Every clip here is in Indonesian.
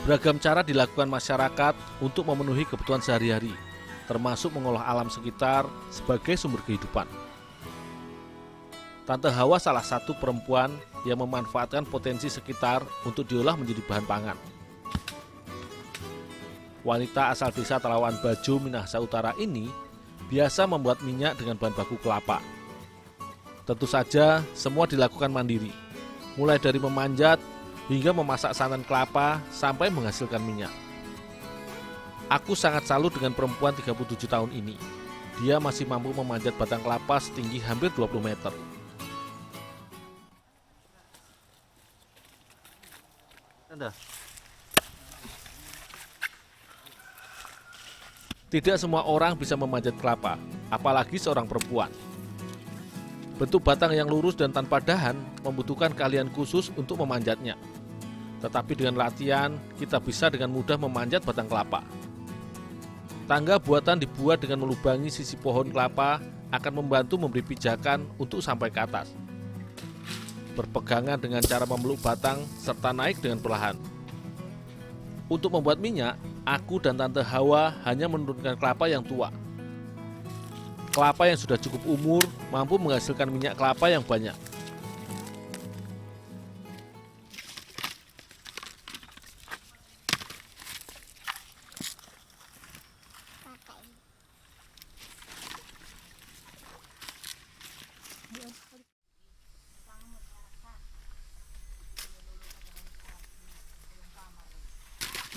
Beragam cara dilakukan masyarakat untuk memenuhi kebutuhan sehari-hari, termasuk mengolah alam sekitar sebagai sumber kehidupan. Tante Hawa salah satu perempuan yang memanfaatkan potensi sekitar untuk diolah menjadi bahan pangan. Wanita asal desa Talawan Bajo, Minahasa Utara ini biasa membuat minyak dengan bahan baku kelapa. Tentu saja semua dilakukan mandiri, mulai dari memanjat hingga memasak santan kelapa sampai menghasilkan minyak. Aku sangat salut dengan perempuan 37 tahun ini. Dia masih mampu memanjat batang kelapa setinggi hampir 20 meter. Tidak semua orang bisa memanjat kelapa, apalagi seorang perempuan. Bentuk batang yang lurus dan tanpa dahan membutuhkan keahlian khusus untuk memanjatnya. Tetapi dengan latihan, kita bisa dengan mudah memanjat batang kelapa. Tangga buatan dibuat dengan melubangi sisi pohon kelapa akan membantu memberi pijakan untuk sampai ke atas. Berpegangan dengan cara memeluk batang serta naik dengan perlahan. Untuk membuat minyak, aku dan Tante Hawa hanya menurunkan kelapa yang tua. Kelapa yang sudah cukup umur mampu menghasilkan minyak kelapa yang banyak.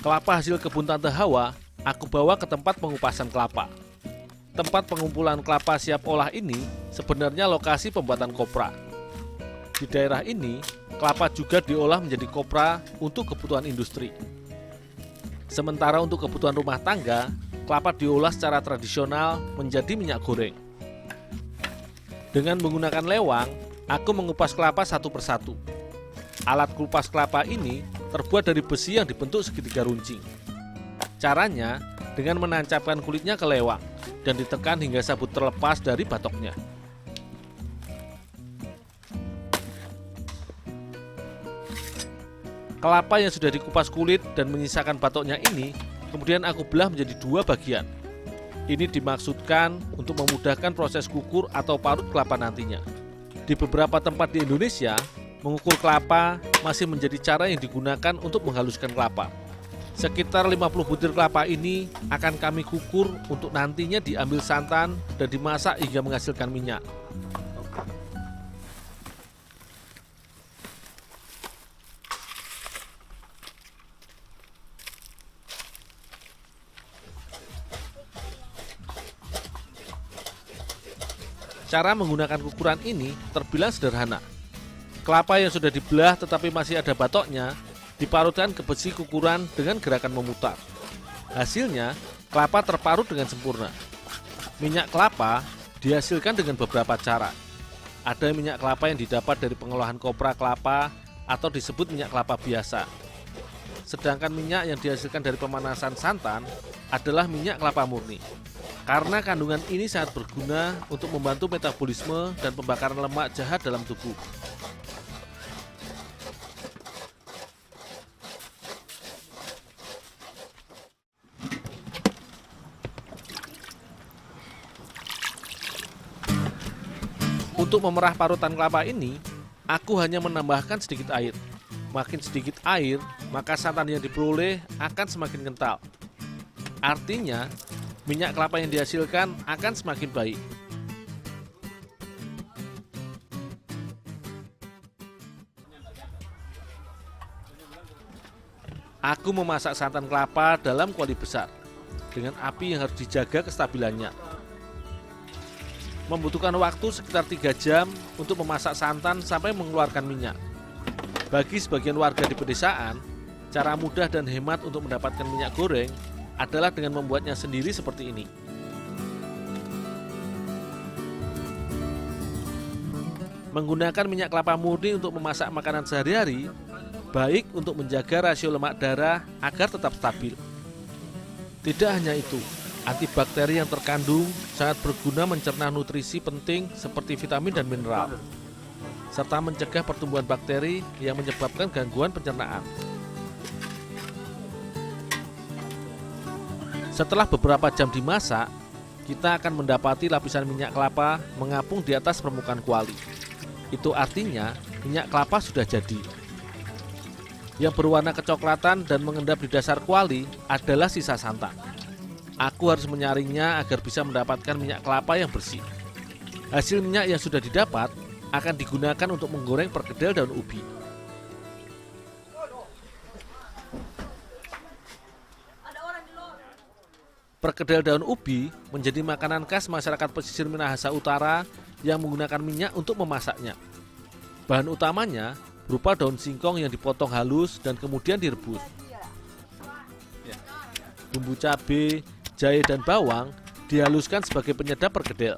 Kelapa hasil kebun Tante Hawa, aku bawa ke tempat pengupasan kelapa. Tempat pengumpulan kelapa siap olah ini sebenarnya lokasi pembuatan kopra. Di daerah ini, kelapa juga diolah menjadi kopra untuk kebutuhan industri. Sementara untuk kebutuhan rumah tangga, kelapa diolah secara tradisional menjadi minyak goreng. Dengan menggunakan lewang, aku mengupas kelapa satu persatu. Alat kupas kelapa ini terbuat dari besi yang dibentuk segitiga runcing. Caranya dengan menancapkan kulitnya ke lewang dan ditekan hingga sabut terlepas dari batoknya. Kelapa yang sudah dikupas kulit dan menyisakan batoknya ini kemudian aku belah menjadi dua bagian. Ini dimaksudkan untuk memudahkan proses kukur atau parut kelapa nantinya. Di beberapa tempat di Indonesia, mengukur kelapa masih menjadi cara yang digunakan untuk menghaluskan kelapa. Sekitar 50 butir kelapa ini akan kami kukur untuk nantinya diambil santan dan dimasak hingga menghasilkan minyak. Cara menggunakan kukuran ini terbilang sederhana. Kelapa yang sudah dibelah tetapi masih ada batoknya diparutkan ke besi kukuran dengan gerakan memutar. Hasilnya, kelapa terparut dengan sempurna. Minyak kelapa dihasilkan dengan beberapa cara. Ada minyak kelapa yang didapat dari pengolahan kopra kelapa atau disebut minyak kelapa biasa. Sedangkan minyak yang dihasilkan dari pemanasan santan adalah minyak kelapa murni. Karena kandungan ini sangat berguna untuk membantu metabolisme dan pembakaran lemak jahat dalam tubuh. Untuk memerah parutan kelapa ini, aku hanya menambahkan sedikit air. Makin sedikit air, maka santan yang diperoleh akan semakin kental. Artinya, minyak kelapa yang dihasilkan akan semakin baik. Aku memasak santan kelapa dalam kuali besar, dengan api yang harus dijaga kestabilannya. Membutuhkan waktu sekitar 3 jam untuk memasak santan sampai mengeluarkan minyak. Bagi sebagian warga di pedesaan, cara mudah dan hemat untuk mendapatkan minyak goreng adalah dengan membuatnya sendiri seperti ini. Menggunakan minyak kelapa murni untuk memasak makanan sehari-hari, baik untuk menjaga rasio lemak darah agar tetap stabil. Tidak hanya itu, antibakteri yang terkandung sangat berguna mencerna nutrisi penting seperti vitamin dan mineral, serta mencegah pertumbuhan bakteri yang menyebabkan gangguan pencernaan. Setelah beberapa jam dimasak, kita akan mendapati lapisan minyak kelapa mengapung di atas permukaan kuali. Itu artinya minyak kelapa sudah jadi. Yang berwarna kecoklatan dan mengendap di dasar kuali adalah sisa santan. Aku harus menyaringnya agar bisa mendapatkan minyak kelapa yang bersih. Hasil minyak yang sudah didapat akan digunakan untuk menggoreng perkedel daun ubi. Perkedel daun ubi menjadi makanan khas masyarakat pesisir Minahasa Utara yang menggunakan minyak untuk memasaknya. Bahan utamanya berupa daun singkong yang dipotong halus dan kemudian direbus. Bumbu cabai, jahe, dan bawang dihaluskan sebagai penyedap perkedel.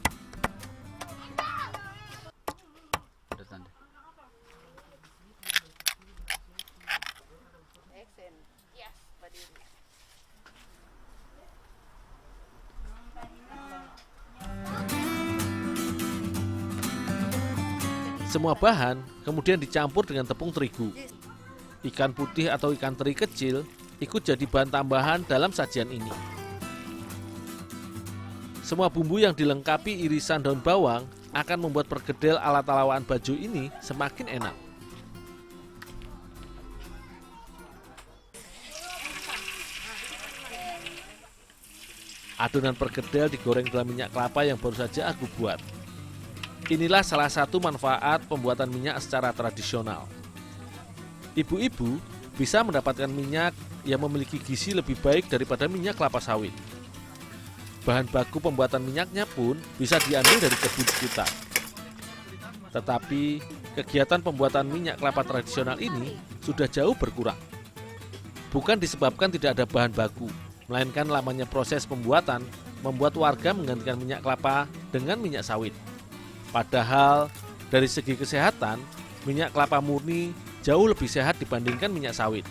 Semua bahan kemudian dicampur dengan tepung terigu. Ikan putih atau ikan teri kecil ikut jadi bahan tambahan dalam sajian ini. Semua bumbu yang dilengkapi irisan daun bawang akan membuat perkedel ala Talawan Bajo ini semakin enak. Adonan perkedel digoreng dalam minyak kelapa yang baru saja aku buat. Inilah salah satu manfaat pembuatan minyak secara tradisional. Ibu-ibu bisa mendapatkan minyak yang memiliki gizi lebih baik daripada minyak kelapa sawit. Bahan baku pembuatan minyaknya pun bisa diambil dari kebun sekitar. Tetapi kegiatan pembuatan minyak kelapa tradisional ini sudah jauh berkurang. Bukan disebabkan tidak ada bahan baku, melainkan lamanya proses pembuatan membuat warga menggantikan minyak kelapa dengan minyak sawit. Padahal dari segi kesehatan, minyak kelapa murni jauh lebih sehat dibandingkan minyak sawit.